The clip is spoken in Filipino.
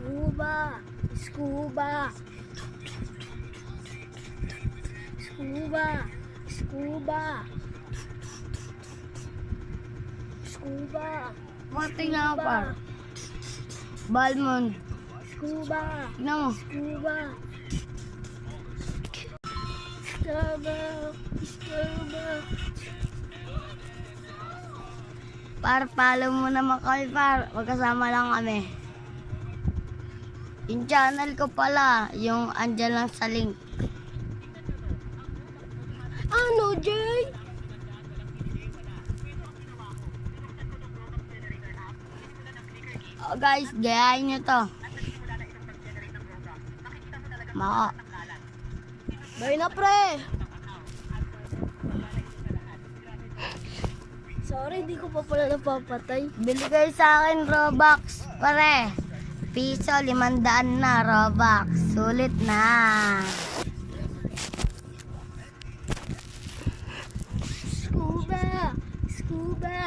Scuba, scuba, scuba, scuba, scuba, Mati nga par. Balmond. scuba, Tignan mo. scuba, scuba, scuba. Par, follow mo naman kami par. Magkasama lang kami. Yung channel ko pala, yung andyan lang sa link. Ano, Jay? Oh, guys, gayahin nyo to. Maka. Bay na, pre. Sorry, hindi ko pa pala napapatay. Bili kayo sa akin Robux, pare. Piso, 500 na Robux. Sulit na. Scuba, scuba,